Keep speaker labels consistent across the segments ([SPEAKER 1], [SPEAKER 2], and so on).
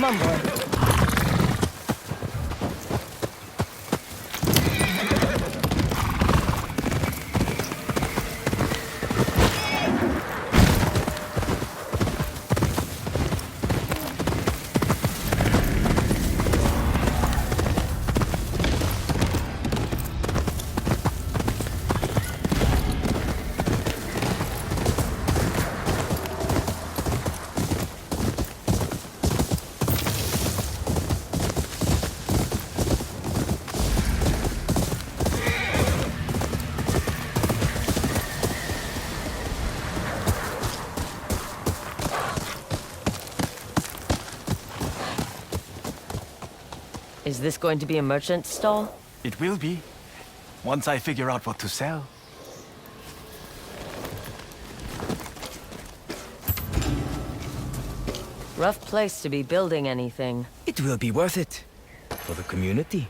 [SPEAKER 1] Come on, boy. Is this going to be a merchant stall?
[SPEAKER 2] It will be, once I figure out what to sell.
[SPEAKER 1] Rough place to be building anything.
[SPEAKER 3] It will be worth it. For the community.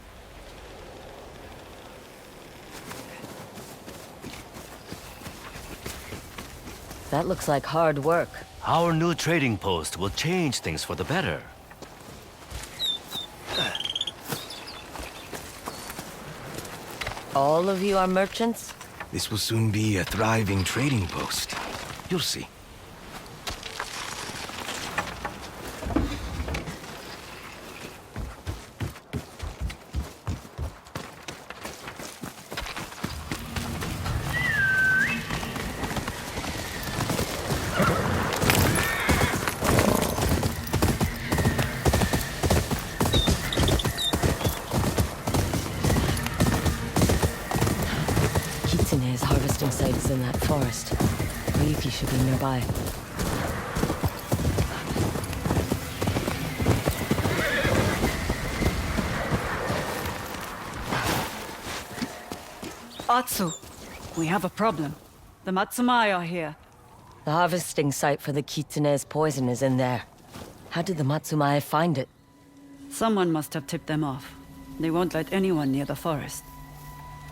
[SPEAKER 1] That looks like hard work.
[SPEAKER 4] Our new trading post will change things for the better.
[SPEAKER 1] All of you are merchants?
[SPEAKER 5] This will soon be a thriving trading post. You'll see.
[SPEAKER 1] Kitsune's harvesting site is in that forest. Ryuki should be nearby.
[SPEAKER 6] Atsu, we have a problem. The Matsumai are here.
[SPEAKER 1] The harvesting site for the Kitsune's poison is in there. How did the Matsumai find it?
[SPEAKER 6] Someone must have tipped them off. They won't let anyone near the forest.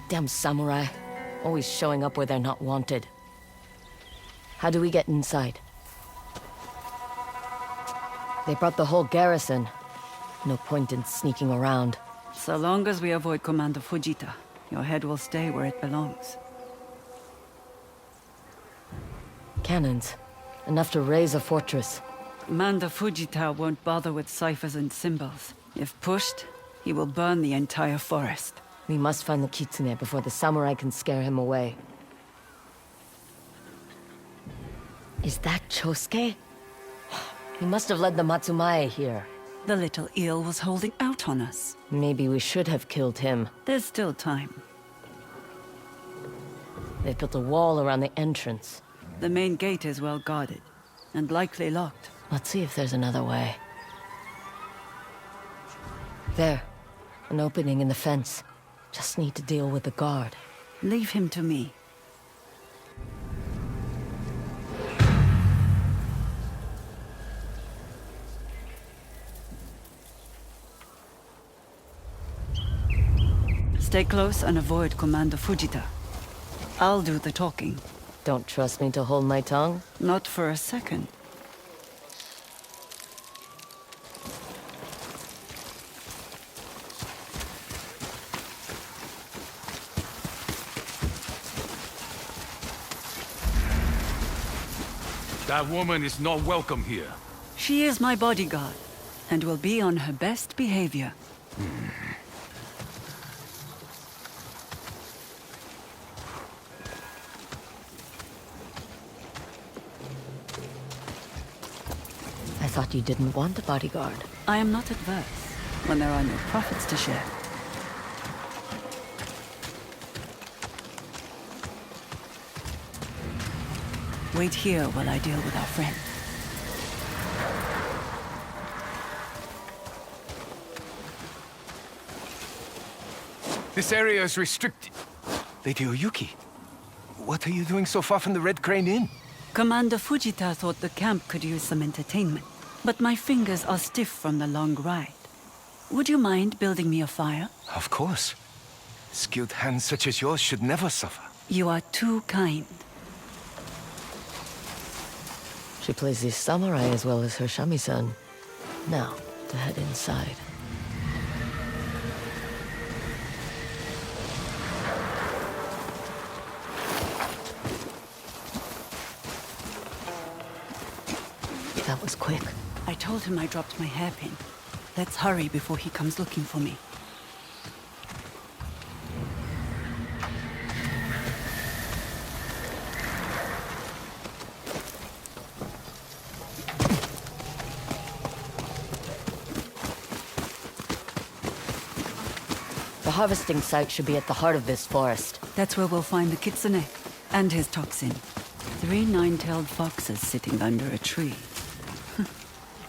[SPEAKER 1] Damn samurai. Always showing up where they're not wanted. How do we get inside? They brought the whole garrison. No point in sneaking around.
[SPEAKER 6] So long as we avoid Commander Fujita, your head will stay where it belongs.
[SPEAKER 1] Cannons. Enough to raise a fortress.
[SPEAKER 6] Commander Fujita won't bother with ciphers and symbols. If pushed, he will burn the entire forest.
[SPEAKER 1] We must find the Kitsune before the samurai can scare him away. Is that Chosuke? He must have led the Matsumai here.
[SPEAKER 6] The little eel was holding out on us.
[SPEAKER 1] Maybe we should have killed him.
[SPEAKER 6] There's still time.
[SPEAKER 1] They built a wall around the entrance.
[SPEAKER 6] The main gate is well guarded, and likely locked.
[SPEAKER 1] Let's see if there's another way. There. An opening in the fence. Just need to deal with the guard.
[SPEAKER 6] Leave him to me. Stay close and avoid Commander Fujita. I'll do the talking.
[SPEAKER 1] Don't trust me to hold my tongue?
[SPEAKER 6] Not for a second.
[SPEAKER 7] That woman is not welcome here.
[SPEAKER 6] She is my bodyguard, and will be on her best behavior.
[SPEAKER 1] I thought you didn't want a bodyguard.
[SPEAKER 6] I am not adverse when there are no profits to share. Wait here while I deal with our friend.
[SPEAKER 2] This area is restricted. Lady Oyuki, what are you doing so far from the Red Crane Inn?
[SPEAKER 6] Commander Fujita thought the camp could use some entertainment, but my fingers are stiff from the long ride. Would you mind building me a fire?
[SPEAKER 2] Of course. Skilled hands such as yours should never suffer.
[SPEAKER 6] You are too kind.
[SPEAKER 1] She plays the samurai as well as her shamisen. Now, to head inside. That was quick.
[SPEAKER 6] I told him I dropped my hairpin. Let's hurry before he comes looking for me.
[SPEAKER 1] The harvesting site should be at the heart of this forest.
[SPEAKER 6] That's where we'll find the Kitsune and his toxin. 3 nine-tailed foxes sitting under a tree.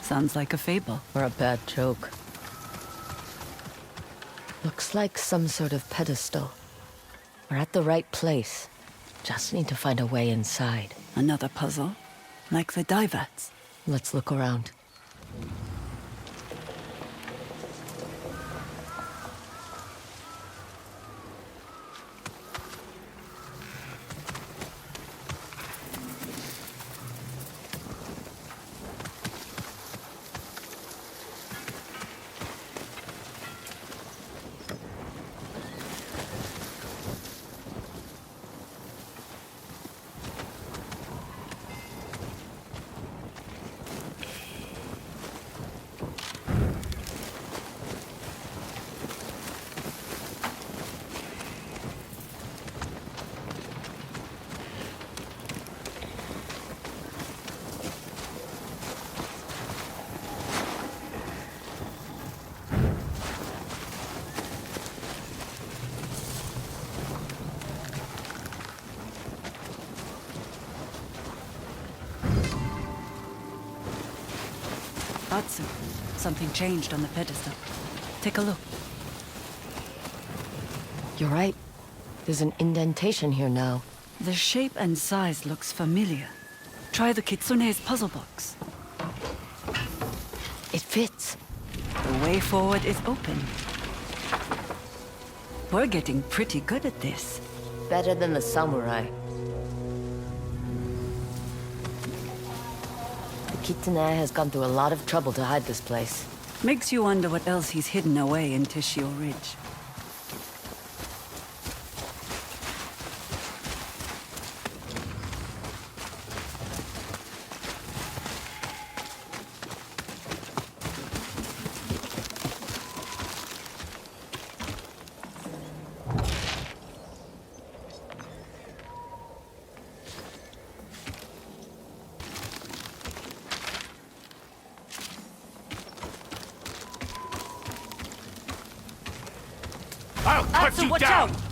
[SPEAKER 6] Sounds like a fable.
[SPEAKER 1] Or a bad joke. Looks like some sort of pedestal. We're at the right place. Just need to find a way inside.
[SPEAKER 6] Another puzzle, like the Divats.
[SPEAKER 1] Let's look around.
[SPEAKER 6] Atsu, something changed on the pedestal. Take a look.
[SPEAKER 1] You're right. There's an indentation here now.
[SPEAKER 6] The shape and size looks familiar. Try the Kitsune's puzzle box.
[SPEAKER 1] It fits.
[SPEAKER 6] The way forward is open. We're getting pretty good at this.
[SPEAKER 1] Better than the samurai. The Kitsune has gone through a lot of trouble to hide this place.
[SPEAKER 6] Makes you wonder what else he's hidden away in Tishio Ridge.
[SPEAKER 7] I'll cut you
[SPEAKER 6] watch
[SPEAKER 7] down!
[SPEAKER 6] out!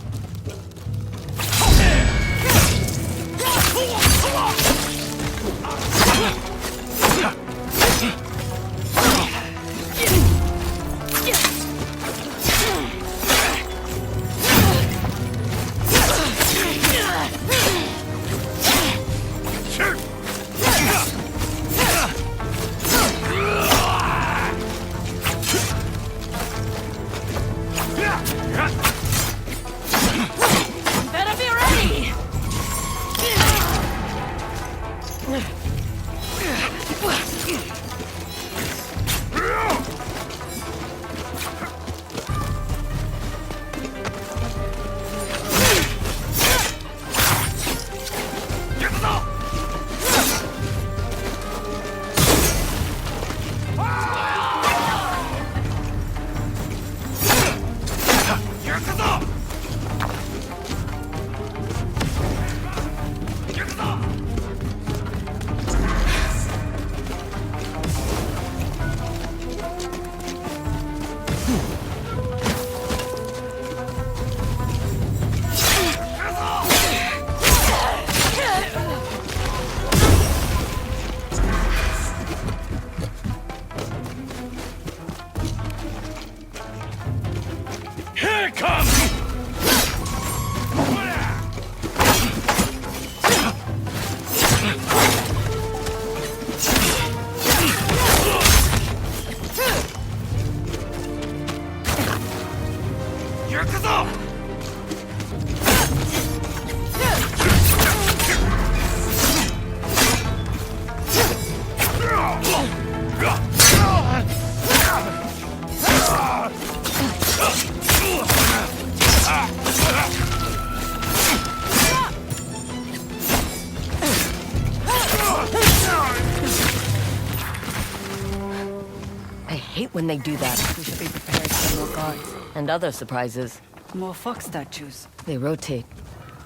[SPEAKER 1] hate when they do that.
[SPEAKER 6] We should be prepared for more guards.
[SPEAKER 1] And other surprises.
[SPEAKER 6] More fox statues.
[SPEAKER 1] They rotate.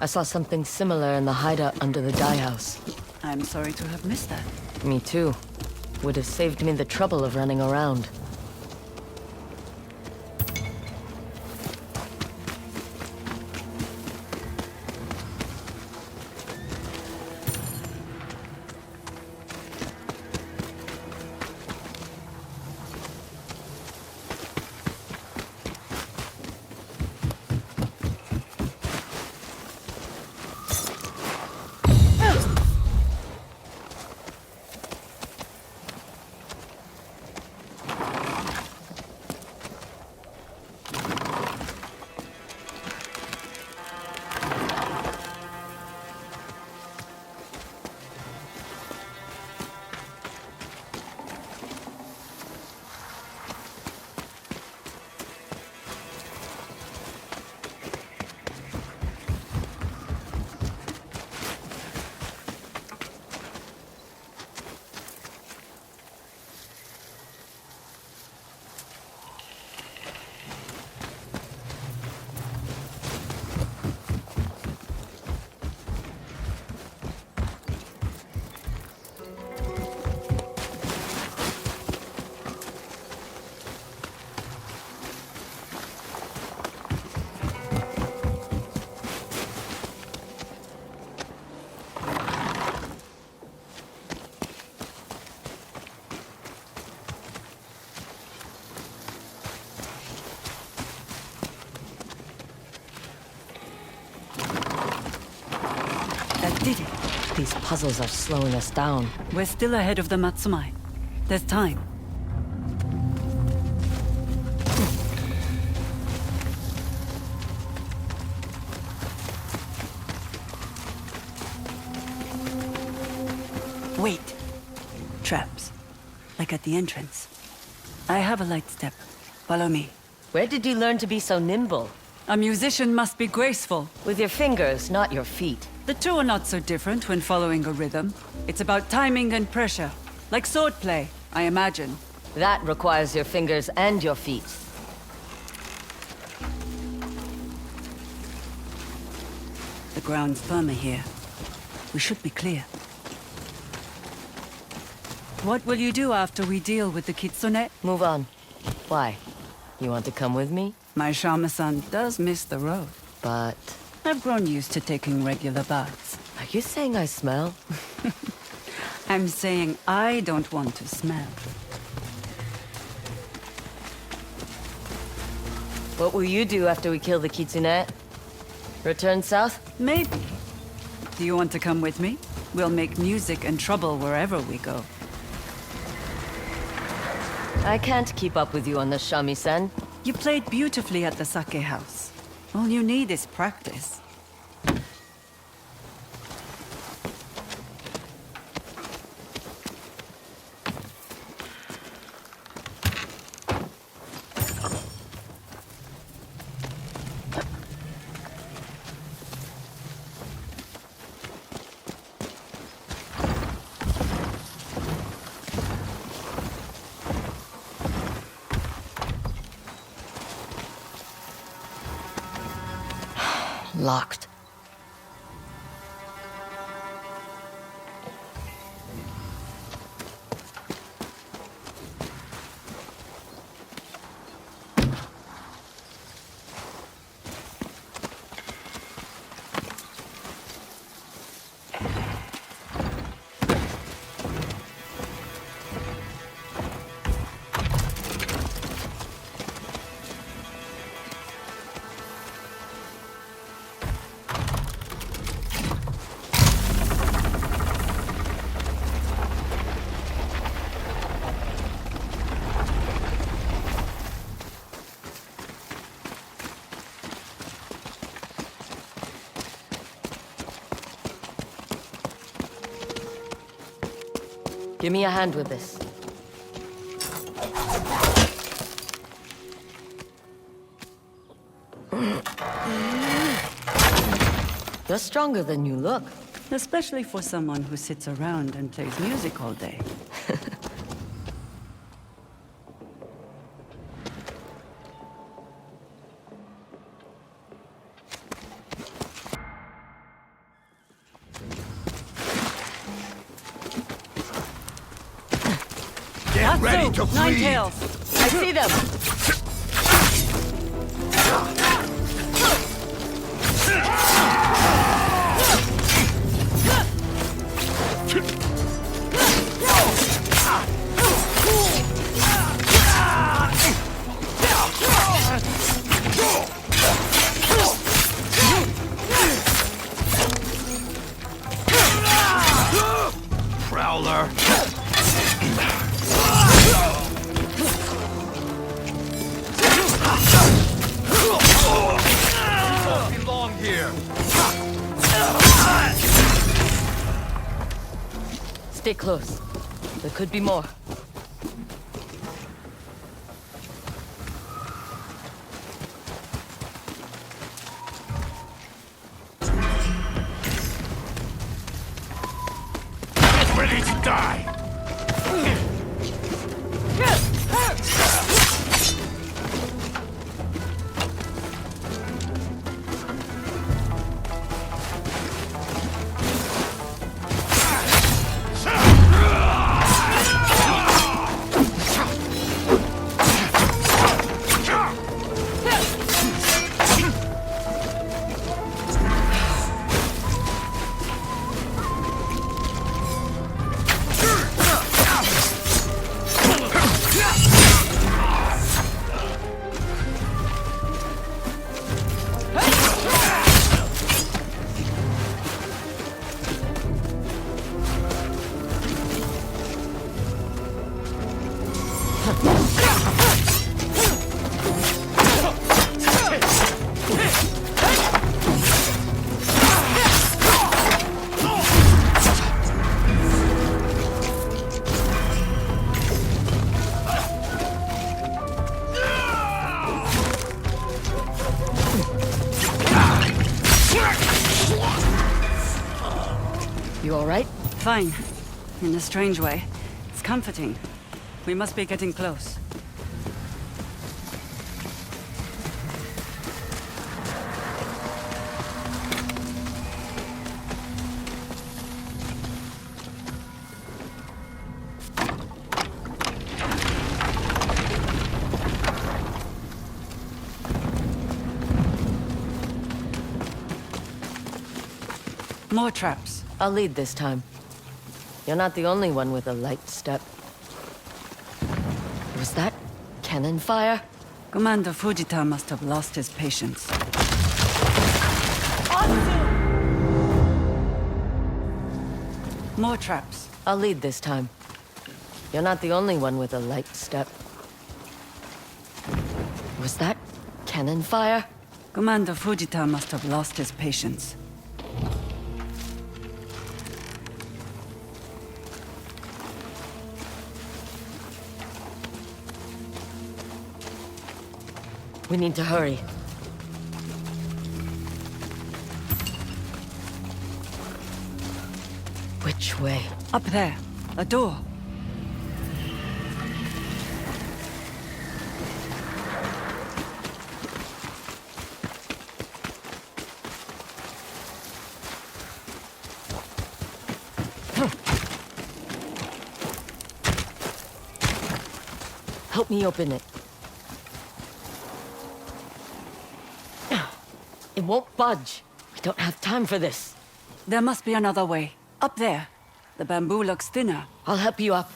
[SPEAKER 1] I saw something similar in the hideout under the dye house.
[SPEAKER 6] I'm sorry to have missed that.
[SPEAKER 1] Me too. Would have saved me the trouble of running around.
[SPEAKER 6] Did it?
[SPEAKER 1] These puzzles are slowing us down.
[SPEAKER 6] We're still ahead of the Matsumai. There's time. Wait. Traps. Like at the entrance. I have a light step. Follow me.
[SPEAKER 1] Where did you learn to be so nimble?
[SPEAKER 6] A musician must be graceful.
[SPEAKER 1] With your fingers, not your feet.
[SPEAKER 6] The two are not so different when following a rhythm. It's about timing and pressure. Like swordplay, I imagine.
[SPEAKER 1] That requires your fingers and your feet.
[SPEAKER 6] The ground's firmer here. We should be clear. What will you do after we deal with the Kitsune?
[SPEAKER 1] Move on. Why? You want to come with me?
[SPEAKER 6] My Shama-san does miss the road.
[SPEAKER 1] But...
[SPEAKER 6] I've grown used to taking regular baths.
[SPEAKER 1] are you saying I smell?
[SPEAKER 6] I'm saying I don't want to smell.
[SPEAKER 1] What will you do after we kill the Kitsune? Return south?
[SPEAKER 6] Maybe. Do you want to come with me? We'll make music and trouble wherever we go.
[SPEAKER 1] I can't keep up with you on the shamisen.
[SPEAKER 6] You played beautifully at the sake house. All you need is practice.
[SPEAKER 1] Locked. Give me a hand with this. You're stronger than you look.
[SPEAKER 6] Especially for someone who sits around and plays music all day.
[SPEAKER 5] Ready to
[SPEAKER 6] Nine
[SPEAKER 5] bleed.
[SPEAKER 6] tails.
[SPEAKER 1] I see them!
[SPEAKER 4] Prowler!
[SPEAKER 7] Don't belong here.
[SPEAKER 1] Stay close. There could be more.
[SPEAKER 7] Get ready to die.
[SPEAKER 1] You alright?
[SPEAKER 6] Fine. In a strange way. It's comforting. We must be getting close. More traps.
[SPEAKER 1] I'll lead this time. You're not the only one with a light step. Was that cannon fire?
[SPEAKER 6] Commander Fujita must have lost his patience. More traps.
[SPEAKER 1] I'll lead this time. You're not the only one with a light step. Was that cannon fire?
[SPEAKER 6] Commander Fujita must have lost his patience.
[SPEAKER 1] We need to hurry. Which way?
[SPEAKER 6] Up there. A door.
[SPEAKER 1] Help me open it. It won't budge. We don't have time for this.
[SPEAKER 6] There must be another way. Up there. The bamboo looks thinner.
[SPEAKER 1] I'll help you up.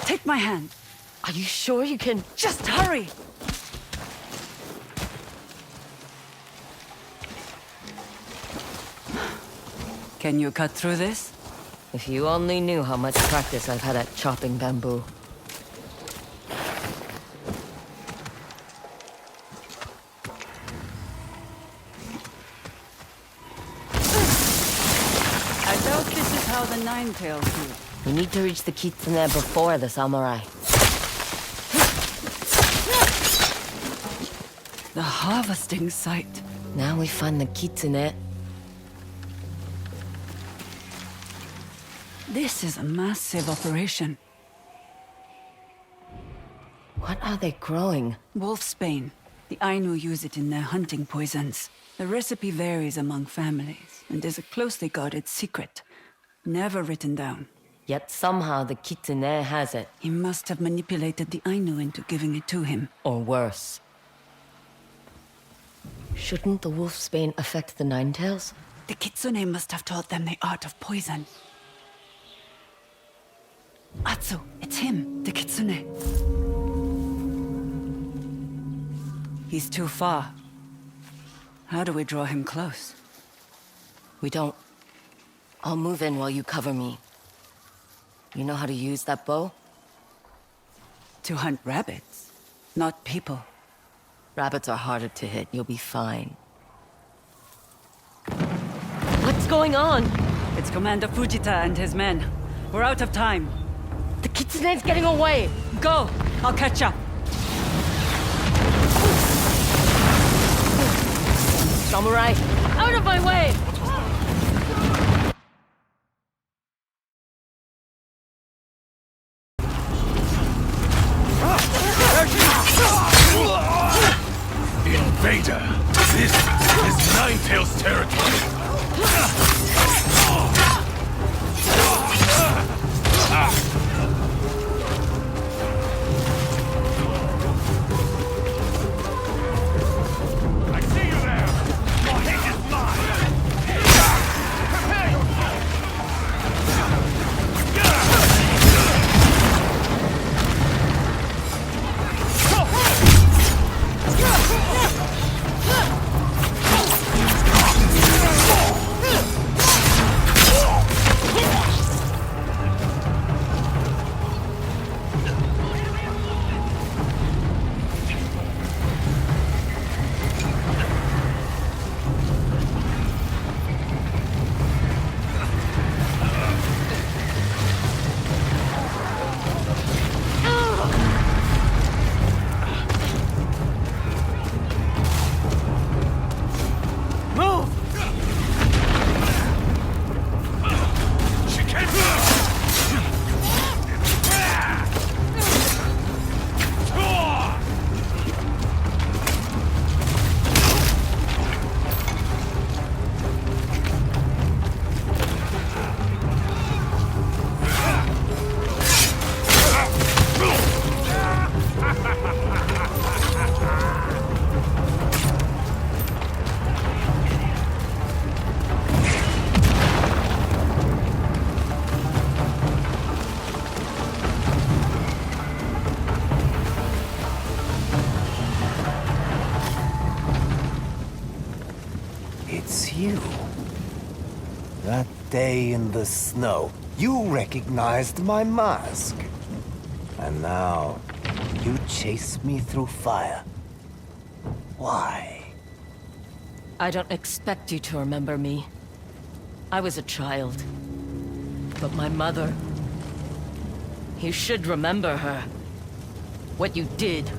[SPEAKER 6] Take my hand.
[SPEAKER 1] Are you sure you can?
[SPEAKER 6] Just hurry! Can you cut through this?
[SPEAKER 1] If you only knew how much practice I've had at chopping bamboo.
[SPEAKER 6] I doubt this is how the Nine-Tails do it.
[SPEAKER 1] We need to reach the Kitsune before the samurai.
[SPEAKER 6] The harvesting site.
[SPEAKER 1] Now we find the Kitsune.
[SPEAKER 6] This is a massive operation.
[SPEAKER 1] What are they growing?
[SPEAKER 6] Wolfsbane. The Ainu use it in their hunting poisons. The recipe varies among families, and is a closely guarded secret. Never written down.
[SPEAKER 1] Yet somehow the Kitsune has it.
[SPEAKER 6] He must have manipulated the Ainu into giving it to him.
[SPEAKER 1] Or worse. Shouldn't the wolfsbane affect the Ninetails?
[SPEAKER 6] The Kitsune must have taught them the art of poison. Atsu, it's him, the Kitsune. He's too far. How do we draw him close?
[SPEAKER 1] We don't. I'll move in while you cover me. You know how to use that bow?
[SPEAKER 6] To hunt rabbits, not people.
[SPEAKER 1] Rabbits are harder to hit. You'll be fine. What's going on?
[SPEAKER 6] It's Commander Fujita and his men. We're out of time.
[SPEAKER 1] The Kitsune's getting away!
[SPEAKER 6] Go! I'll catch up.
[SPEAKER 1] Samurai, out of my way!
[SPEAKER 7] Invader! This is Ninetails territory! I see you there! Your hit is mine!
[SPEAKER 5] It's you. That day in the snow, you recognized my mask. And now, you chase me through fire. Why?
[SPEAKER 1] I don't expect you to remember me. I was a child. But my mother... You should remember her. What you did.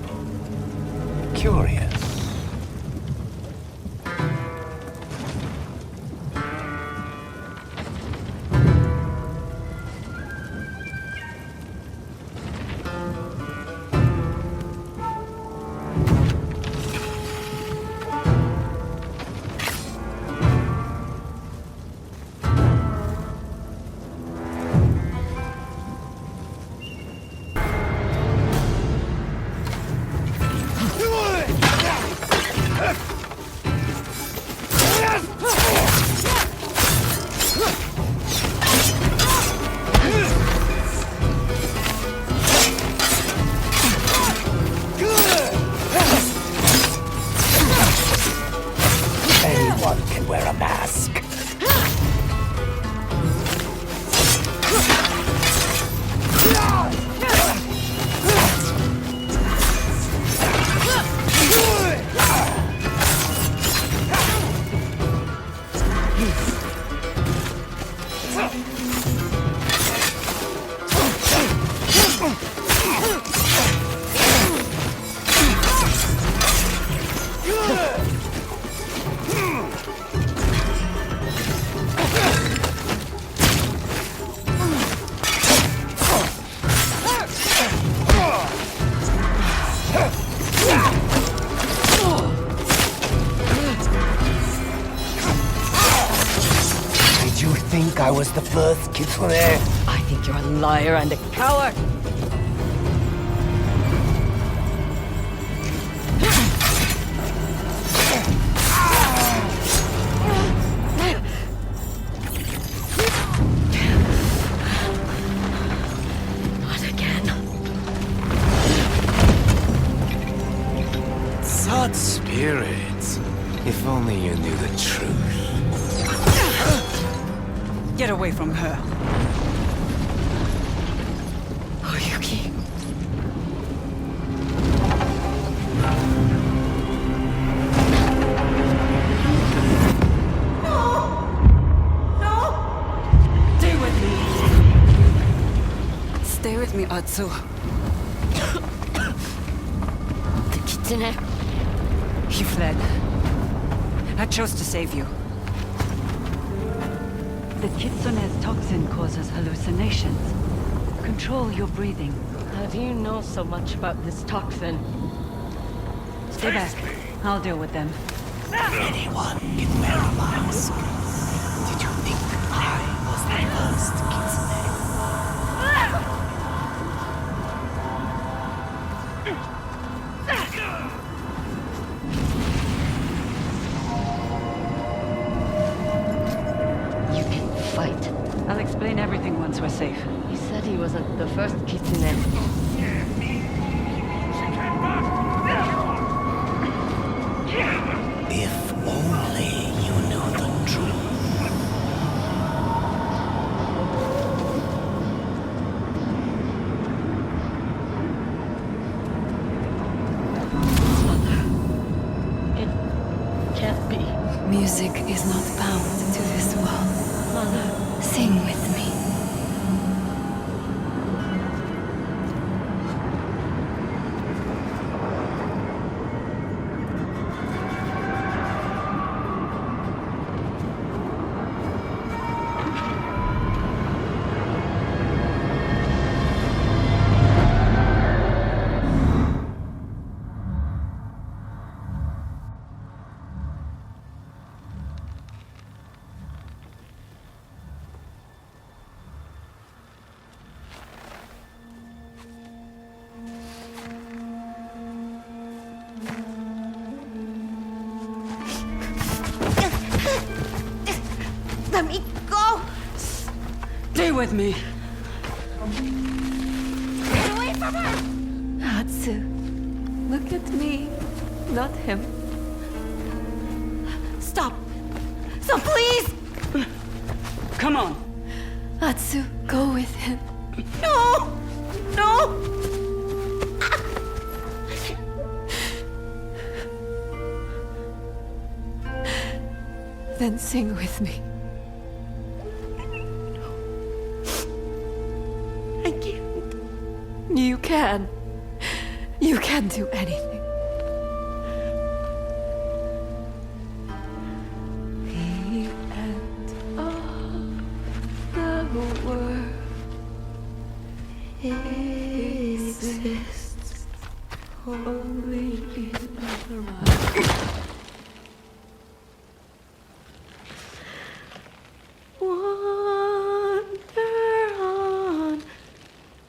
[SPEAKER 5] Curious. Anyone can wear a mask. think I was the first Kitsune?
[SPEAKER 1] I think you're a liar and a coward! Not again.
[SPEAKER 5] Such spirits. If only you knew the truth.
[SPEAKER 6] Get away from her.
[SPEAKER 1] Oyuki.
[SPEAKER 6] Stay with me. Stay with me, Atsu.
[SPEAKER 1] The Kitsune.
[SPEAKER 6] He fled. I chose to save you. The Kitsune's toxin causes hallucinations. Control your breathing.
[SPEAKER 1] How do you know so much about this toxin?
[SPEAKER 6] Stay back. I'll deal with them.
[SPEAKER 5] Anyone can wear a mask. Did you think I was the first Kitsune?
[SPEAKER 1] You can fight.
[SPEAKER 6] I'll explain everything once we're safe.
[SPEAKER 1] He said he wasn't the first Kitsune.
[SPEAKER 5] If only you knew the truth.
[SPEAKER 1] It can't be.
[SPEAKER 8] Music is not bound to this world.
[SPEAKER 1] Mother.
[SPEAKER 8] Sing with me.
[SPEAKER 1] Let me go!
[SPEAKER 6] Stay with me.
[SPEAKER 1] Get away from her!
[SPEAKER 8] Atsu, look at me, not him.
[SPEAKER 1] Stop! Stop, please!
[SPEAKER 6] Come on.
[SPEAKER 8] Atsu, go with him.
[SPEAKER 1] No! No!
[SPEAKER 8] Then sing with me.
[SPEAKER 1] I can't.
[SPEAKER 8] You can. You can do anything. The end of the world exists only in our mind. Wander on,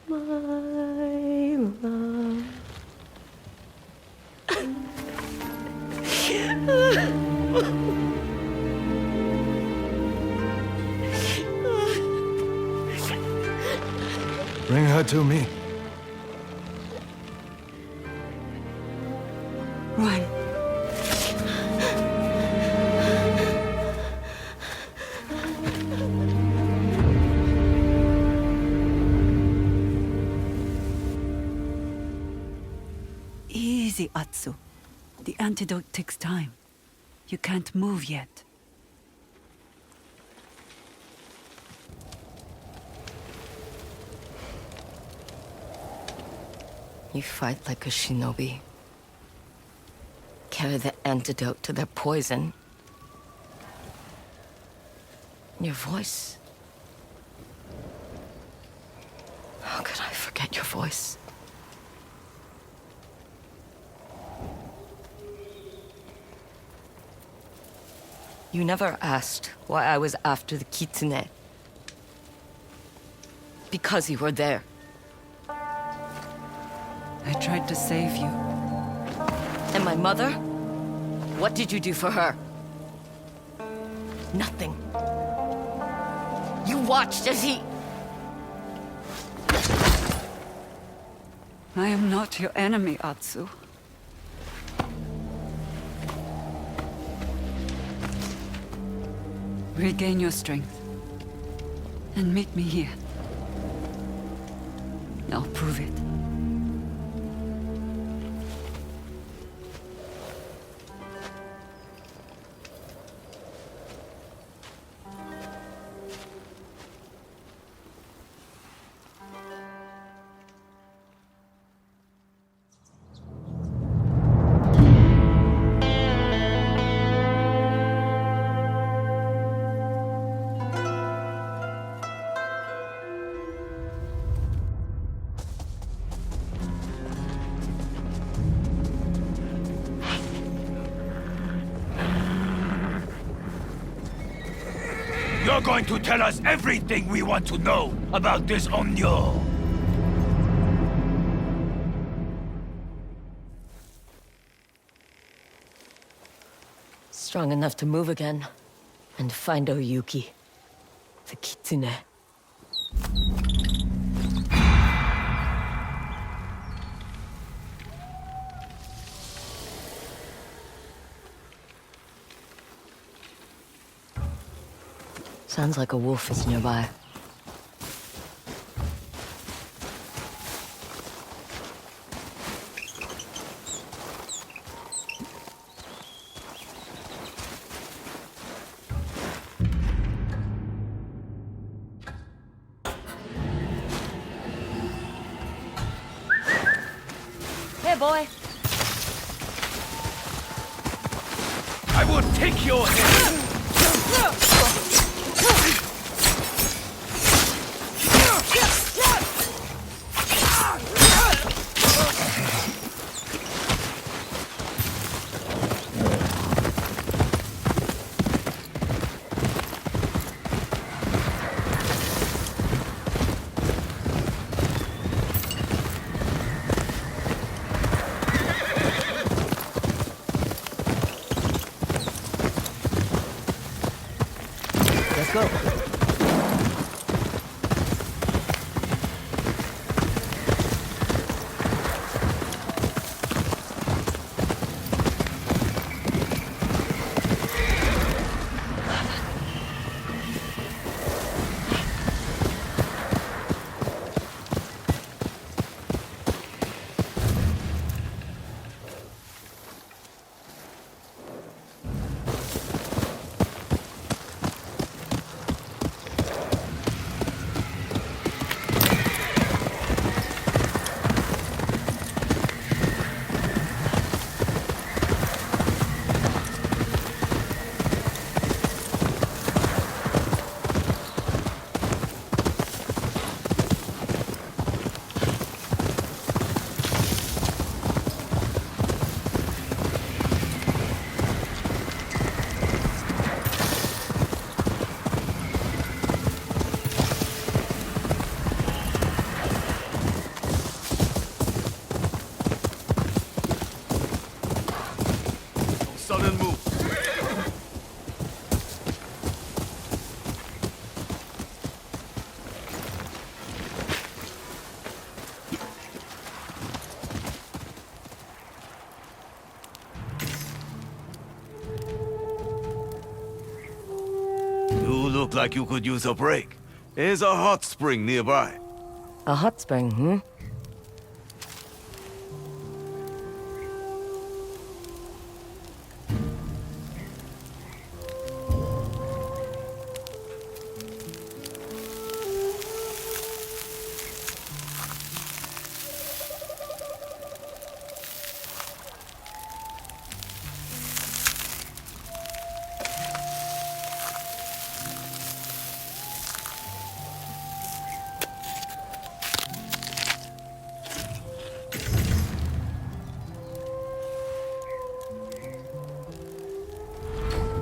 [SPEAKER 8] my love.
[SPEAKER 2] Bring her to me.
[SPEAKER 6] Run. Easy, Atsu. The antidote takes time. You can't move yet.
[SPEAKER 1] You fight like a shinobi. Carry the antidote to their poison. Your voice. How could I forget your voice? You never asked why I was after the Kitsune. Because you were there.
[SPEAKER 6] I tried to save you.
[SPEAKER 1] And my mother? What did you do for her? Nothing. You watched as he...
[SPEAKER 6] I am not your enemy, Atsu. Regain your strength. And meet me here. I'll prove it.
[SPEAKER 7] You're going to tell us everything we want to know about this Onyo.
[SPEAKER 1] Strong enough to move again. And find Oyuki. The Kitsune. Sounds like a wolf is nearby. Here, boy.
[SPEAKER 7] I will take your head.
[SPEAKER 1] Let's go.
[SPEAKER 7] Sudden move.
[SPEAKER 9] You look like you could use a break. There's a hot spring nearby.
[SPEAKER 1] A hot spring, hmm?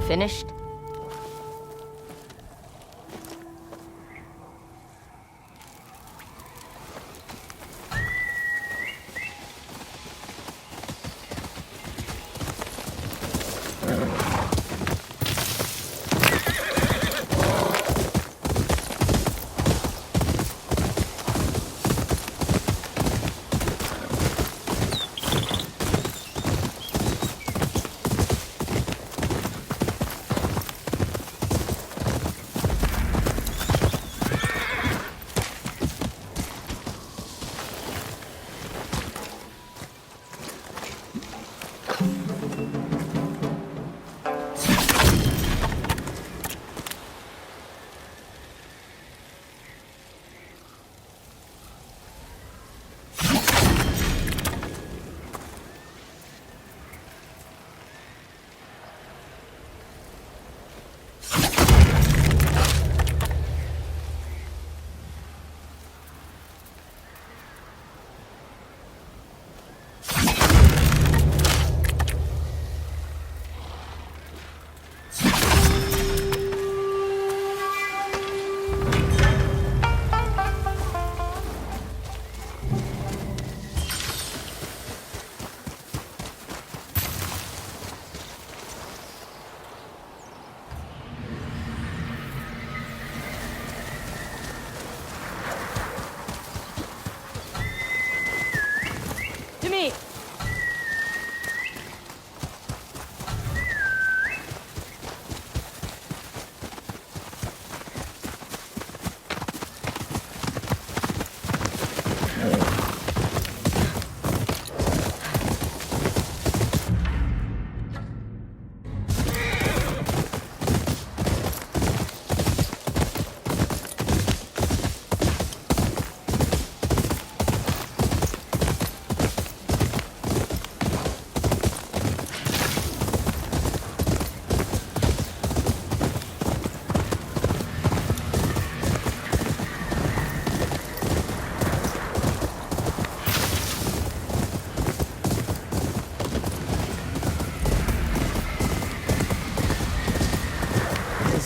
[SPEAKER 1] Finished?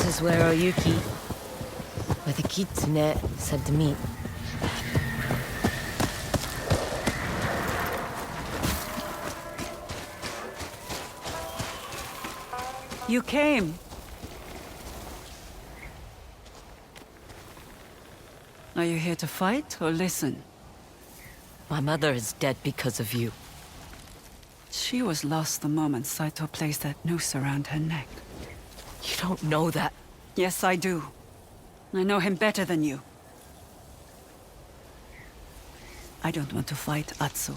[SPEAKER 1] This is where Oyuki, where the Kitsune, said to meet.
[SPEAKER 6] You came. Are you here to fight or listen?
[SPEAKER 1] My mother is dead because of you.
[SPEAKER 6] She was lost the moment Saito placed that noose around her neck.
[SPEAKER 1] You don't know that.
[SPEAKER 6] Yes, I do. I know him better than you. I don't want to fight Atsu.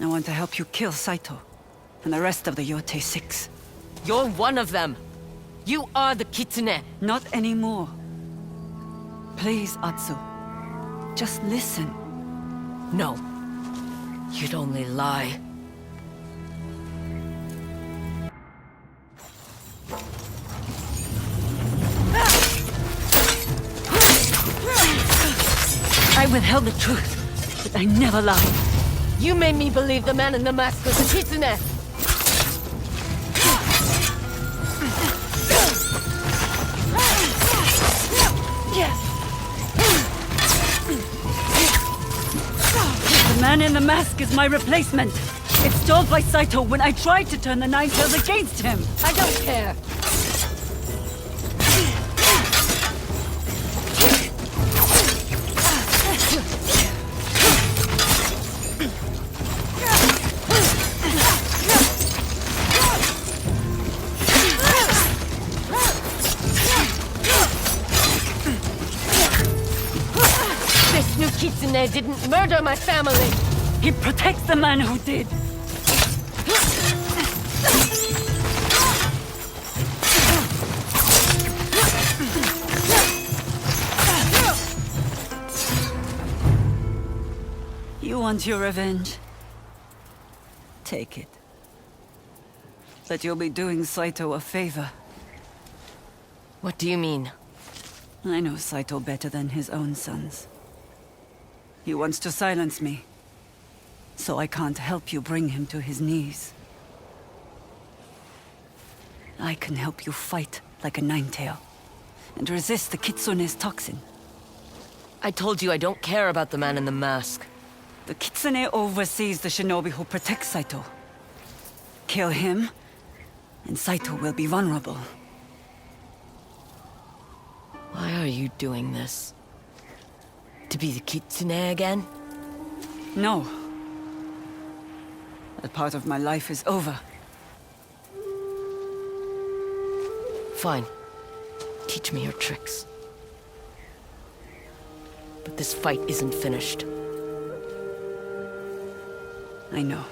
[SPEAKER 6] I want to help you kill Saito and the rest of the Yōtei 6.
[SPEAKER 1] You're one of them. You are the Kitsune.
[SPEAKER 6] Not anymore. Please, Atsu. Just listen.
[SPEAKER 1] No. You'd only lie.
[SPEAKER 6] I withheld the truth, but I never lied.
[SPEAKER 1] You made me believe the man in the mask was the Kitsune.
[SPEAKER 6] The man in the mask is my replacement. It's stole by Saito when I tried to turn the Nine Tails against him.
[SPEAKER 1] I don't care. This new Kitsune didn't murder my family.
[SPEAKER 6] He protects the man who did. You want your revenge? Take it. But you'll be doing Saito a favor.
[SPEAKER 1] What do you mean?
[SPEAKER 6] I know Saito better than his own sons. He wants to silence me, so I can't help you bring him to his knees. I can help you fight like a nine-tail, and resist the Kitsune's toxin.
[SPEAKER 1] I told you I don't care about the man in the mask.
[SPEAKER 6] The Kitsune oversees the Shinobi who protects Saito. Kill him, and Saito will be vulnerable.
[SPEAKER 1] Why are you doing this? To be the Kitsune again?
[SPEAKER 6] No. That part of my life is over.
[SPEAKER 1] Fine. Teach me your tricks. But this fight isn't finished.
[SPEAKER 6] I know.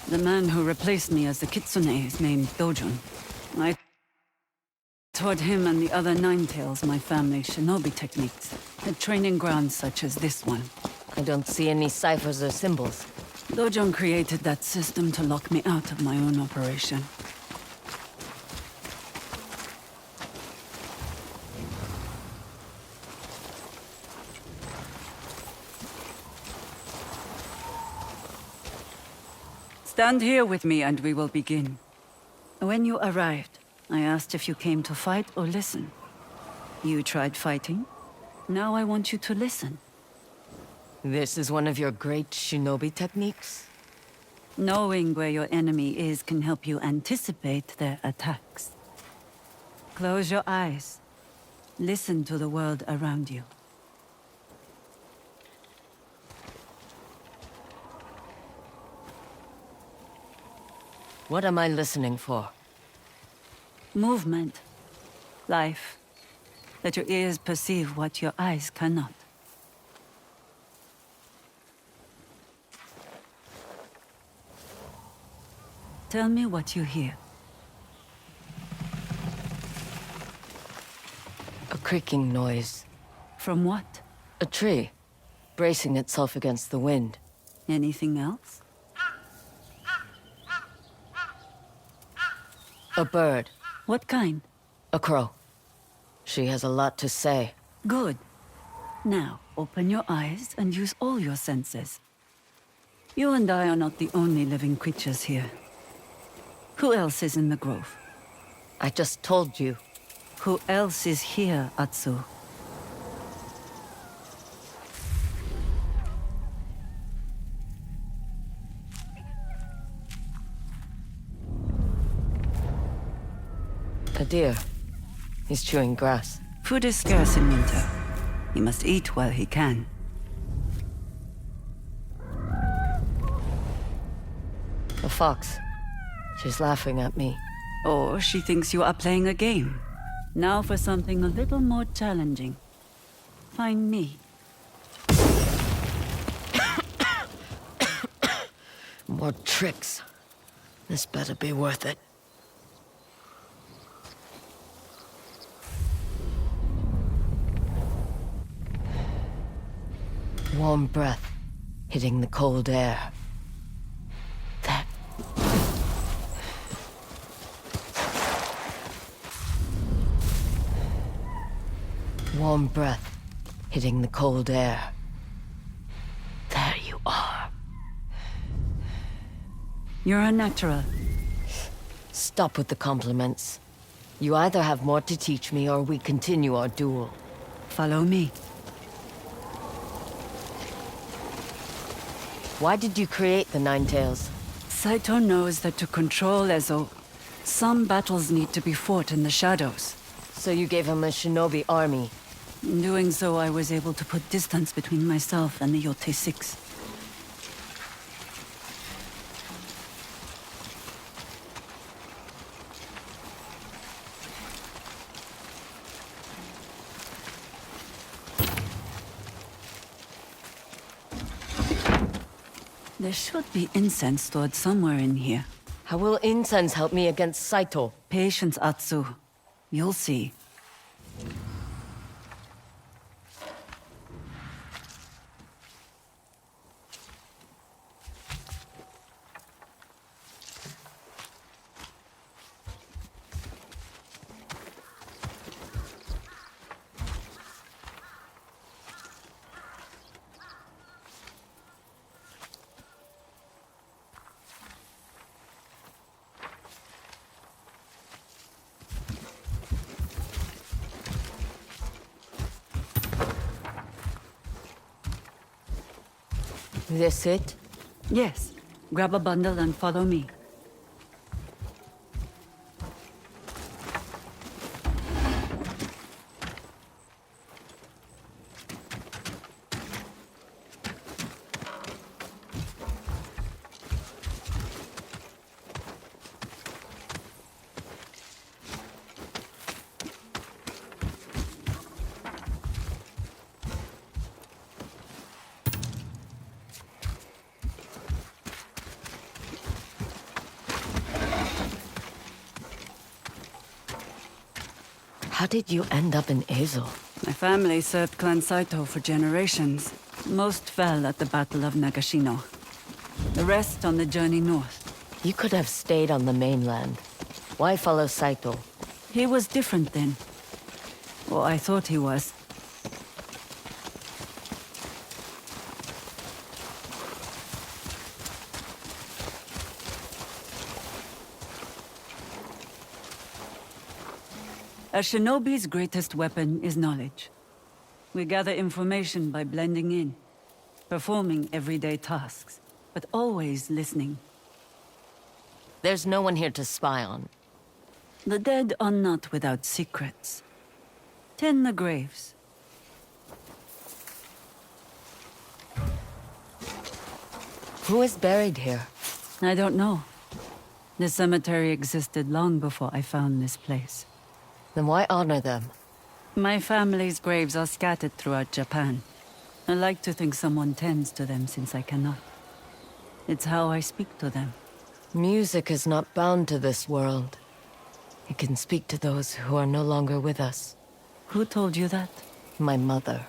[SPEAKER 6] The man who replaced me as the Kitsune is named Dojun. I taught him and the other Nine-Tails my family's Shinobi techniques at training grounds such as this one.
[SPEAKER 1] I don't see any ciphers or symbols.
[SPEAKER 6] Dojun created that system to lock me out of my own operation. Stand here with me and we will begin. When you arrived, I asked if you came to fight or listen. You tried fighting. Now I want you to listen.
[SPEAKER 1] This is one of your great Shinobi techniques?
[SPEAKER 6] Knowing where your enemy is can help you anticipate their attacks. Close your eyes. Listen to the world around you.
[SPEAKER 1] What am I listening for?
[SPEAKER 6] Movement. Life. Let your ears perceive what your eyes cannot. Tell me what you hear.
[SPEAKER 1] A creaking noise.
[SPEAKER 6] From what?
[SPEAKER 1] A tree, bracing itself against the wind.
[SPEAKER 6] Anything else?
[SPEAKER 1] A bird.
[SPEAKER 6] What kind?
[SPEAKER 1] A crow. She has a lot to say.
[SPEAKER 6] Good. Now, open your eyes and use all your senses. You and I are not the only living creatures here. Who else is in the grove?
[SPEAKER 1] I just told you.
[SPEAKER 6] Who else is here, Atsu?
[SPEAKER 1] A deer. He's chewing grass.
[SPEAKER 6] Food is scarce in winter. He must eat while he can.
[SPEAKER 1] A fox. She's laughing at me.
[SPEAKER 6] Or she thinks you are playing a game. Now for something a little more challenging. Find me.
[SPEAKER 1] More tricks. This better be worth it. Warm breath hitting the cold air. That. Warm breath hitting the cold air. There you are.
[SPEAKER 6] You're a natural.
[SPEAKER 1] Stop with the compliments. You either have more to teach me or we continue our duel.
[SPEAKER 6] Follow me.
[SPEAKER 1] Why did you create the Nine Tails?
[SPEAKER 6] Saito knows that to control Ezo, some battles need to be fought in the shadows.
[SPEAKER 1] So you gave him a shinobi army.
[SPEAKER 6] In doing so, I was able to put distance between myself and the Yōtei 6. There should be incense stored somewhere in here.
[SPEAKER 1] How will incense help me against Saito?
[SPEAKER 6] Patience, Atsu. You'll see.
[SPEAKER 1] This it?
[SPEAKER 6] Yes. Grab a bundle and follow me.
[SPEAKER 1] How did you end up in Ezo?
[SPEAKER 6] My family served Clan Saito for generations. Most fell at the Battle of Nagashino. The rest on the journey north.
[SPEAKER 1] You could have stayed on the mainland. Why follow Saito?
[SPEAKER 6] He was different then. Or I thought he was. A shinobi's greatest weapon is knowledge. We gather information by blending in, performing everyday tasks, but always listening.
[SPEAKER 1] There's no one here to spy on.
[SPEAKER 6] The dead are not without secrets. Tend the graves.
[SPEAKER 1] Who is buried here?
[SPEAKER 6] I don't know. The cemetery existed long before I found this place.
[SPEAKER 1] Then why honor them?
[SPEAKER 6] My family's graves are scattered throughout Japan. I like to think someone tends to them since I cannot. It's how I speak to them.
[SPEAKER 1] Music is not bound to this world. It can speak to those who are no longer with us.
[SPEAKER 6] Who told you that?
[SPEAKER 1] My mother.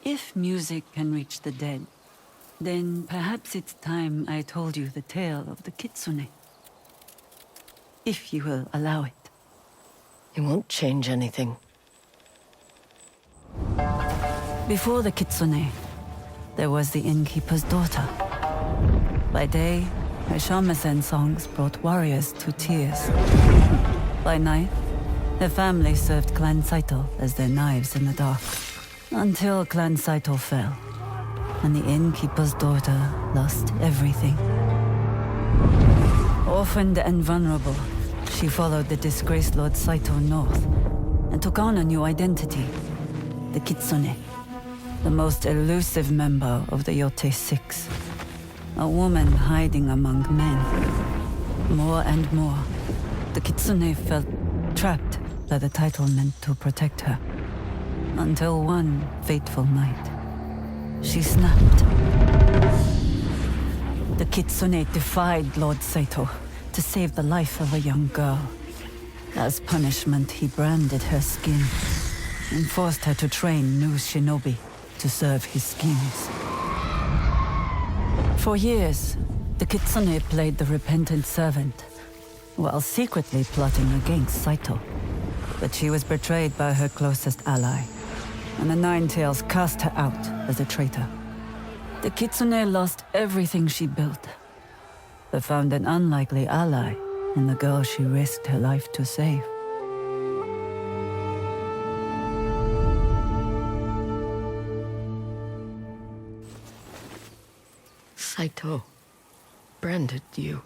[SPEAKER 6] If music can reach the dead, then perhaps it's time I told you the tale of the Kitsune. If you will allow it.
[SPEAKER 1] It won't change anything.
[SPEAKER 6] Before the Kitsune, there was the innkeeper's daughter. By day, her shamisen songs brought warriors to tears. By night, her family served Clan Saito as their knives in the dark. Until Clan Saito fell, and the innkeeper's daughter lost everything. Orphaned and vulnerable, she followed the disgraced Lord Saito north, and took on a new identity, the Kitsune, the most elusive member of the Yōtei 6. A woman hiding among men. More and more, the Kitsune felt trapped by the title meant to protect her. Until one fateful night, she snapped. The Kitsune defied Lord Saito to save the life of a young girl. As punishment, he branded her skin and forced her to train new Shinobi to serve his schemes. For years, the Kitsune played the repentant servant, while secretly plotting against Saito. But she was betrayed by her closest ally, and the Nine Tails cast her out as a traitor. The Kitsune lost everything she built, but found an unlikely ally in the girl she risked her life to save.
[SPEAKER 1] Saito branded you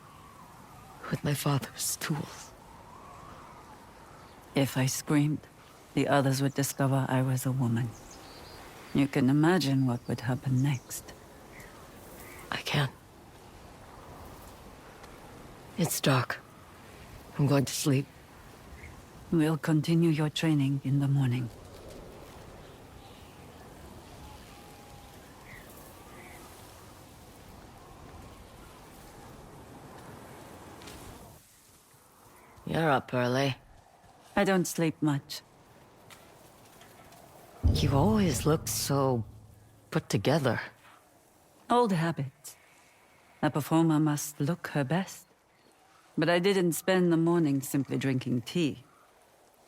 [SPEAKER 1] with my father's tools.
[SPEAKER 6] If I screamed, the others would discover I was a woman. You can imagine what would happen next.
[SPEAKER 1] I can. It's dark. I'm going to sleep.
[SPEAKER 6] We'll continue your training in the morning.
[SPEAKER 1] You're up early.
[SPEAKER 6] I don't sleep much.
[SPEAKER 1] You always look so put together.
[SPEAKER 6] Old habits. A performer must look her best. But I didn't spend the morning simply drinking tea.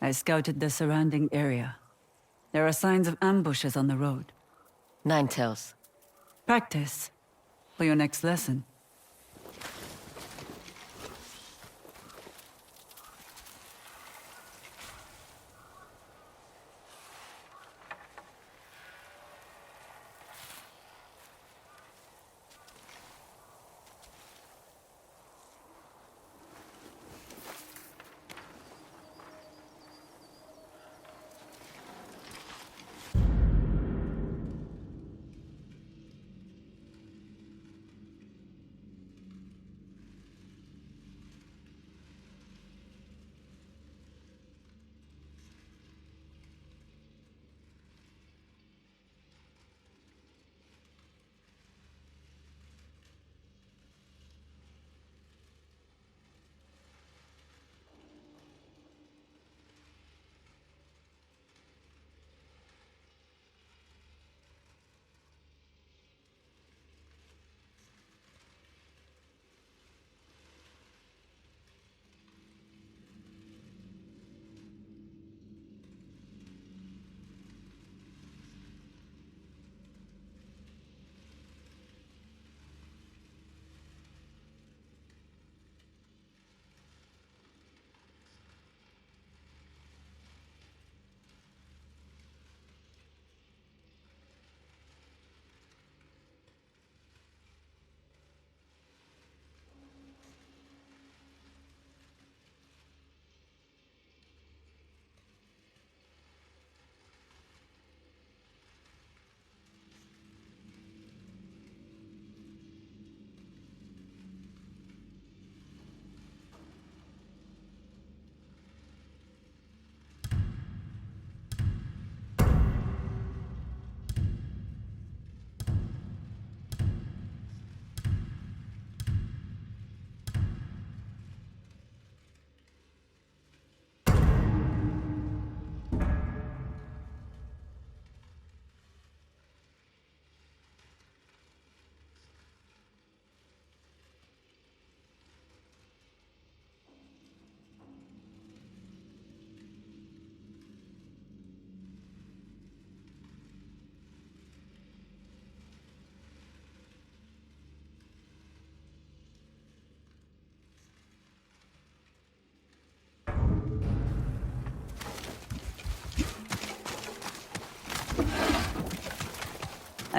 [SPEAKER 6] I scouted the surrounding area. There are signs of ambushes on the road.
[SPEAKER 1] Nine Tails.
[SPEAKER 6] Practice for your next lesson.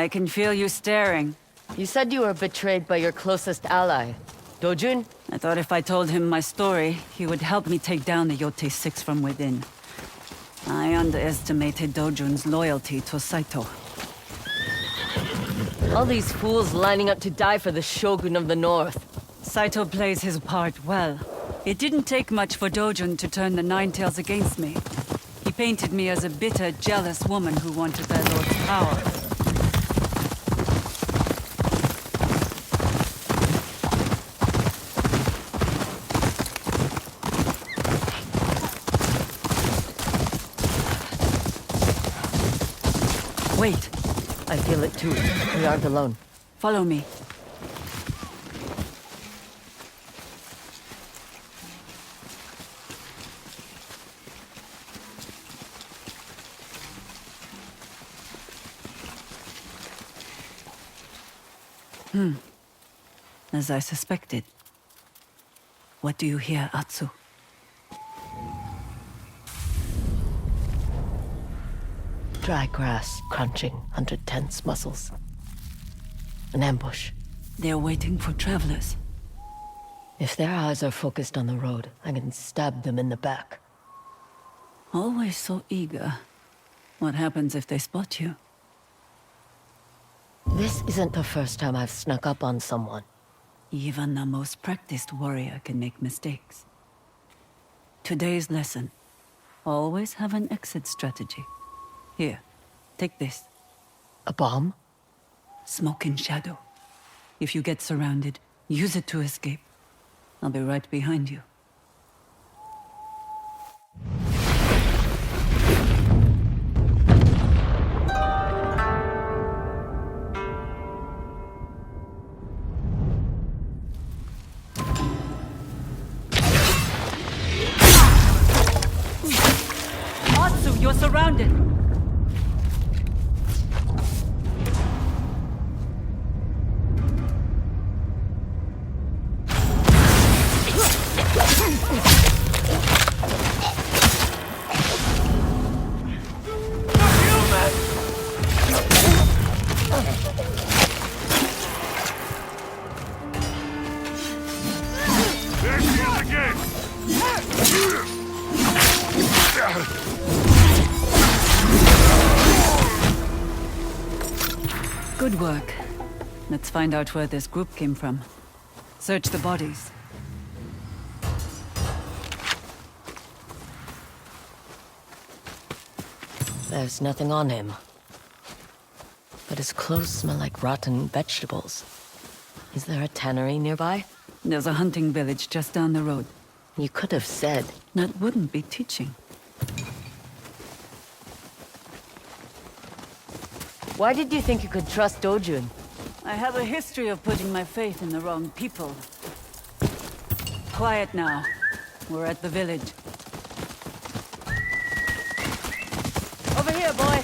[SPEAKER 6] I can feel you staring.
[SPEAKER 1] You said you were betrayed by your closest ally, Dojun?
[SPEAKER 6] I thought if I told him my story, he would help me take down the Yōtei 6 from within. I underestimated Dojun's loyalty to Saito.
[SPEAKER 1] All these fools lining up to die for the Shogun of the North.
[SPEAKER 6] Saito plays his part well. It didn't take much for Dojun to turn the Nine Tails against me. He painted me as a bitter, jealous woman who wanted their lord's power. Wait.
[SPEAKER 1] I feel it too. We aren't alone.
[SPEAKER 6] Follow me. As I suspected. What do you hear, Atsu?
[SPEAKER 1] Dry grass crunching under tense muscles. An ambush.
[SPEAKER 6] They're waiting for travelers.
[SPEAKER 1] If their eyes are focused on the road, I can stab them in the back.
[SPEAKER 6] Always so eager. What happens if they spot you?
[SPEAKER 1] This isn't the first time I've snuck up on someone.
[SPEAKER 6] Even the most practiced warrior can make mistakes. Today's lesson. Always have an exit strategy. Here, take this.
[SPEAKER 1] A bomb?
[SPEAKER 6] Smoke in shadow. If you get surrounded, use it to escape. I'll be right behind you. Atsu, you're surrounded! Good work. Let's find out where this group came from. Search the bodies.
[SPEAKER 1] There's nothing on him. But his clothes smell like rotten vegetables. Is there a tannery nearby?
[SPEAKER 6] There's a hunting village just down the road.
[SPEAKER 1] You could have said.
[SPEAKER 6] That wouldn't be teaching.
[SPEAKER 1] Why did you think you could trust Dojun?
[SPEAKER 6] I have a history of putting my faith in the wrong people. Quiet now. We're at the village.
[SPEAKER 1] Over here, boy!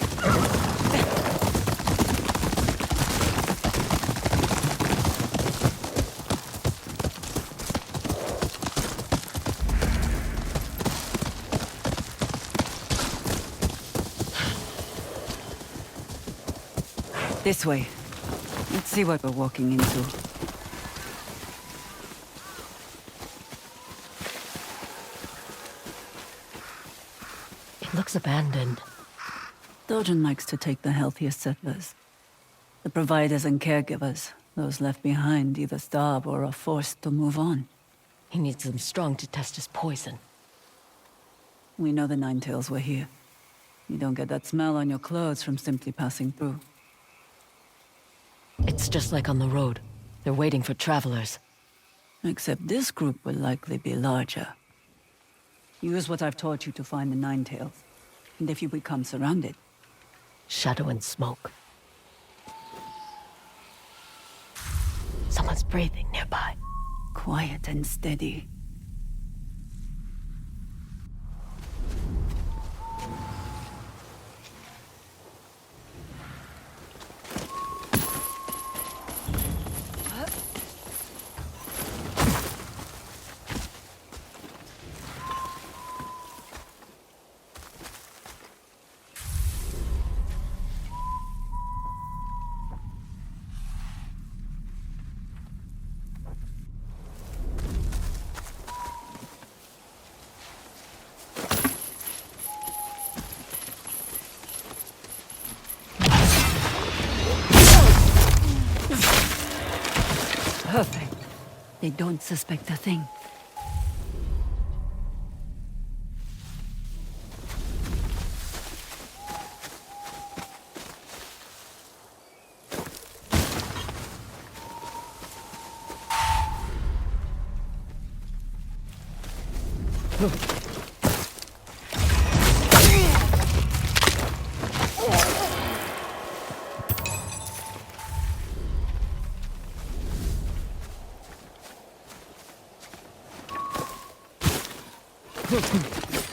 [SPEAKER 6] This way. Let's see what we're walking into.
[SPEAKER 1] It looks abandoned.
[SPEAKER 6] Dojun likes to take the healthiest settlers. The providers and caregivers. Those left behind either starve or are forced to move on.
[SPEAKER 1] He needs them strong to test his poison.
[SPEAKER 6] We know the Nine Tails were here. You don't get that smell on your clothes from simply passing through.
[SPEAKER 1] It's just like on the road. They're waiting for travelers.
[SPEAKER 6] Except this group will likely be larger. Use what I've taught you to find the Nine Tails. And if you become surrounded...
[SPEAKER 1] Shadow and smoke. Someone's breathing nearby.
[SPEAKER 6] Quiet and steady. Perfect. They don't suspect a thing.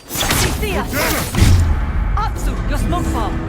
[SPEAKER 6] Cynthia! Atsu, your smoke bomb!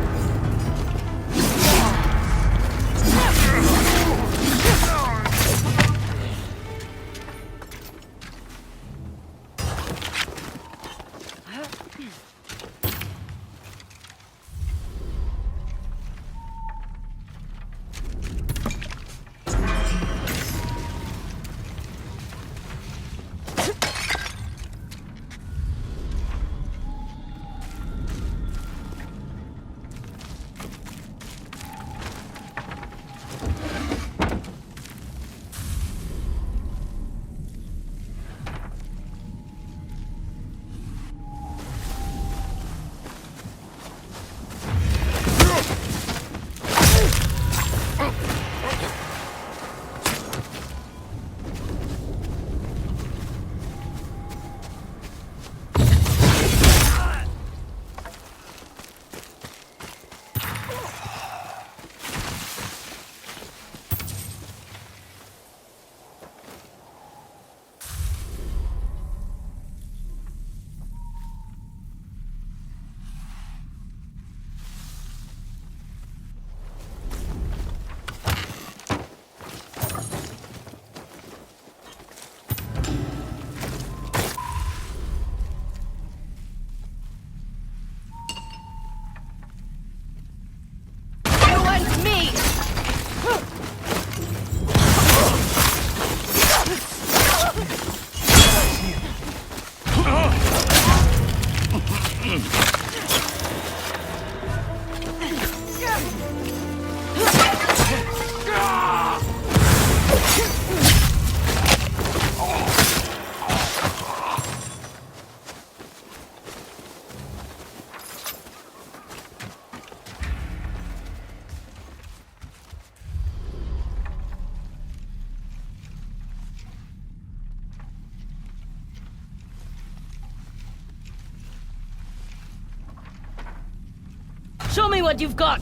[SPEAKER 1] Show me what you've got!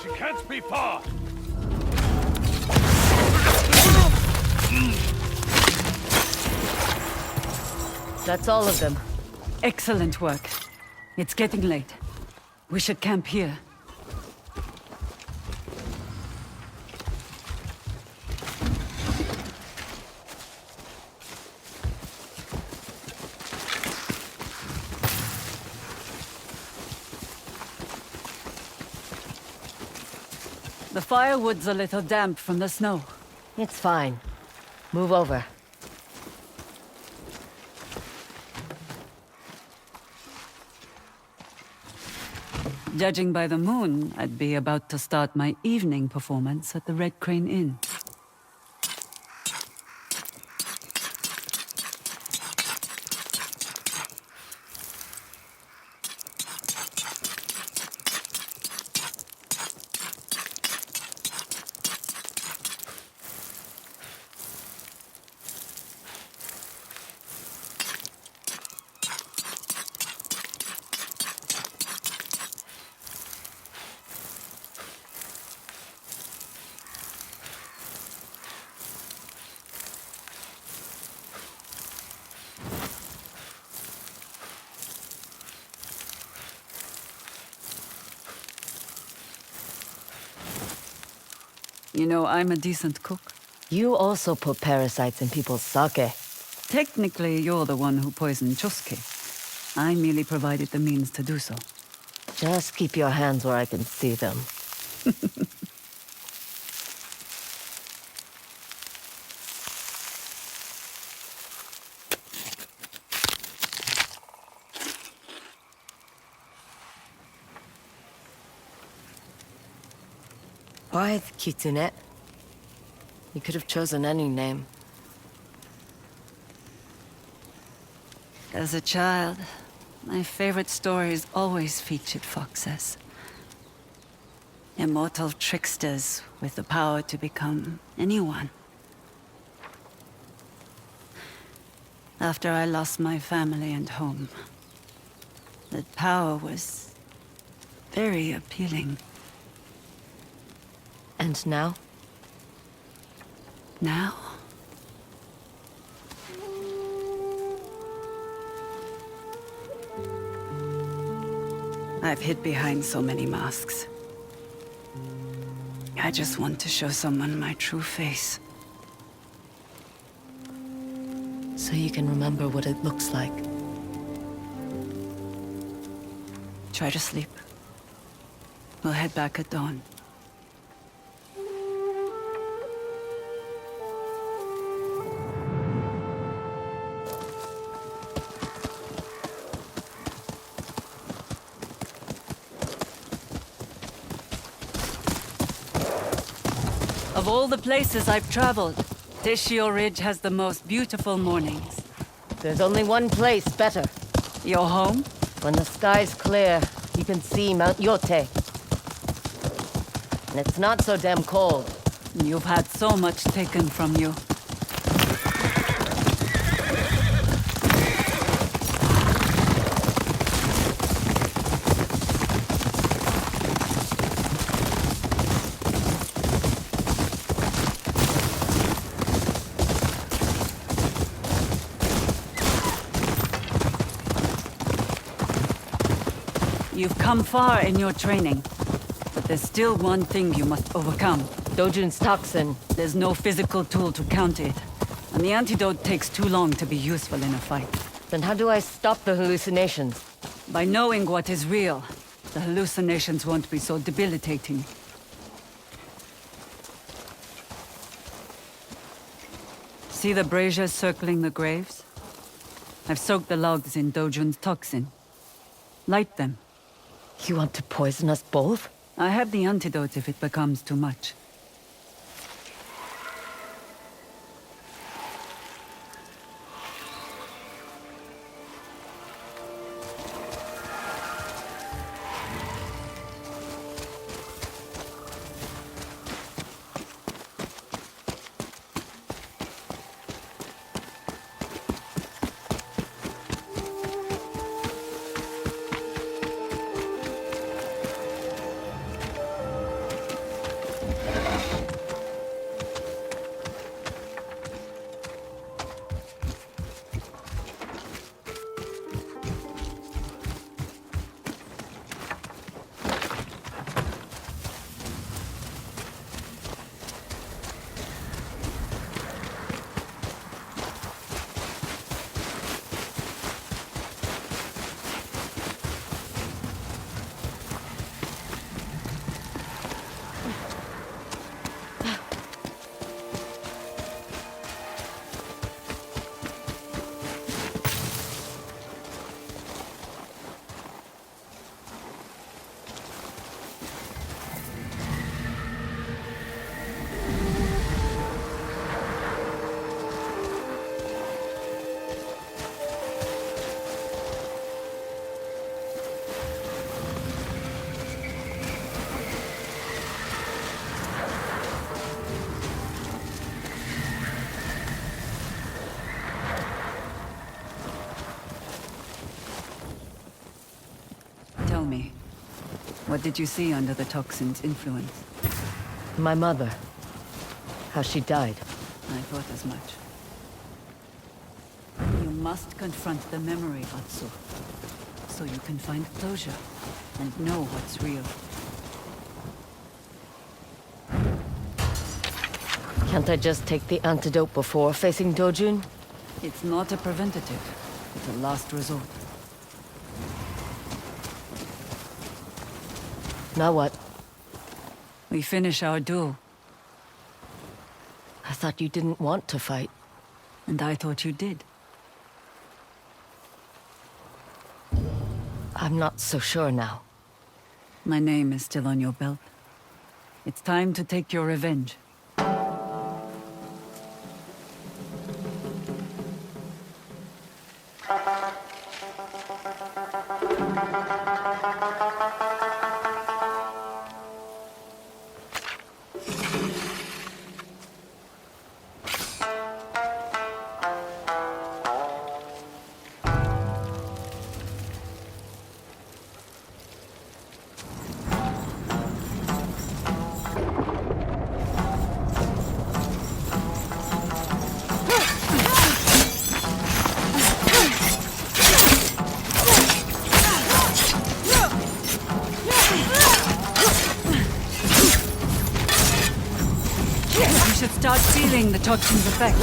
[SPEAKER 7] She can't be far!
[SPEAKER 1] That's all of them.
[SPEAKER 6] Excellent work. It's getting late. We should camp here. The firewood's a little damp from the snow.
[SPEAKER 1] It's fine. Move over.
[SPEAKER 6] Judging by the moon, I'd be about to start my evening performance at the Red Crane Inn. You know, I'm a decent cook.
[SPEAKER 1] You also put parasites in people's sake.
[SPEAKER 6] Technically, you're the one who poisoned Chosuke. I merely provided the means to do so.
[SPEAKER 1] Just keep your hands where I can see them. Why the Kitsune? You could have chosen any name.
[SPEAKER 6] As a child, my favorite stories always featured foxes. Immortal tricksters with the power to become anyone. After I lost my family and home, that power was very appealing.
[SPEAKER 1] And now?
[SPEAKER 6] Now? I've hid behind so many masks. I just want to show someone my true face.
[SPEAKER 1] So you can remember what it looks like.
[SPEAKER 6] Try to sleep. We'll head back at dawn. Of all the places I've traveled, Teshio Ridge has the most beautiful mornings.
[SPEAKER 1] There's only one place better.
[SPEAKER 6] Your home?
[SPEAKER 1] When the sky's clear, you can see Mount Yōtei. And it's not so damn cold.
[SPEAKER 6] You've had so much taken from you. You've come far in your training, but there's still one thing you must overcome.
[SPEAKER 1] Dojun's toxin.
[SPEAKER 6] There's no physical tool to counter it, and the antidote takes too long to be useful in a fight.
[SPEAKER 1] Then how do I stop the hallucinations?
[SPEAKER 6] By knowing what is real, the hallucinations won't be so debilitating. See the braziers circling the graves? I've soaked the logs in Dojun's toxin. Light them.
[SPEAKER 1] You want to poison us both?
[SPEAKER 6] I have the antidote if it becomes too much. Tell me, what did you see under the toxin's influence?
[SPEAKER 1] My mother. How she died.
[SPEAKER 6] I thought as much. You must confront the memory, Atsu, so you can find closure and know what's real.
[SPEAKER 1] Can't I just take the antidote before facing Dojun?
[SPEAKER 6] It's not a preventative. It's a last resort.
[SPEAKER 1] Now what?
[SPEAKER 6] We finish our duel,
[SPEAKER 1] I thought you didn't want to fight.
[SPEAKER 6] and I thought you did.
[SPEAKER 1] I'm not so sure now.
[SPEAKER 6] My name is still on your belt. It's time to take your revenge. You should start feeling the toxin's effect.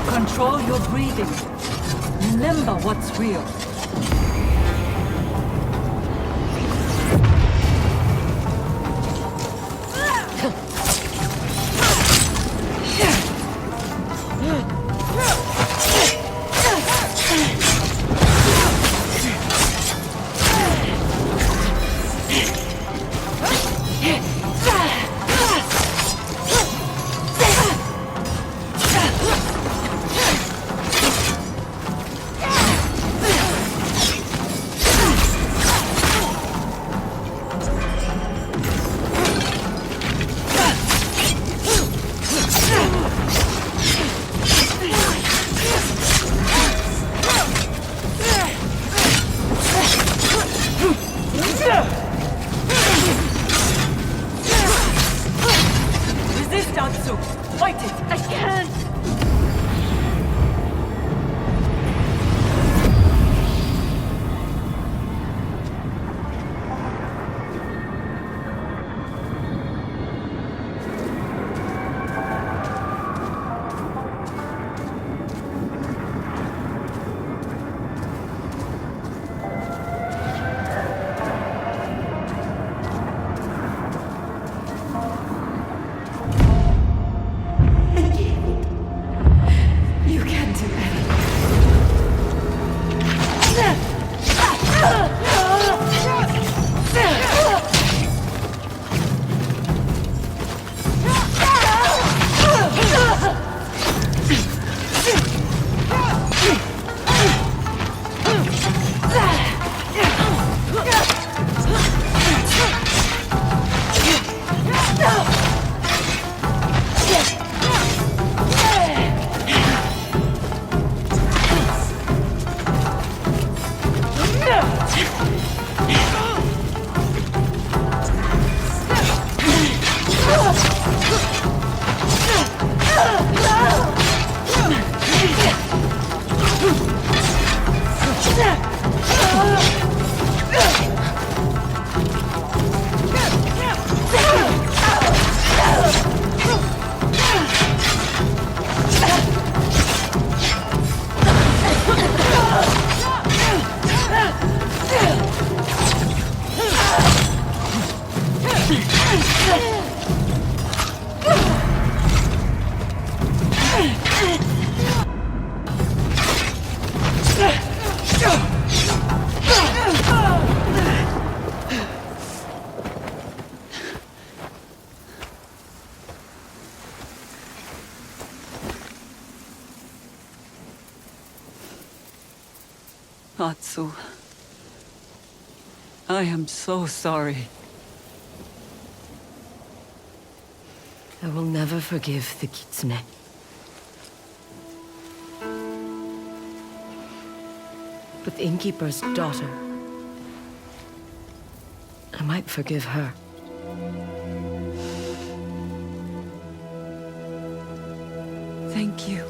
[SPEAKER 6] Control your breathing. Remember what's real. Atsu. I am so sorry.
[SPEAKER 1] I will never forgive the Kitsune. But the innkeeper's daughter... I might forgive her.
[SPEAKER 6] Thank you.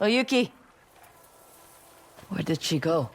[SPEAKER 1] Oh, Yuki. Where did she go?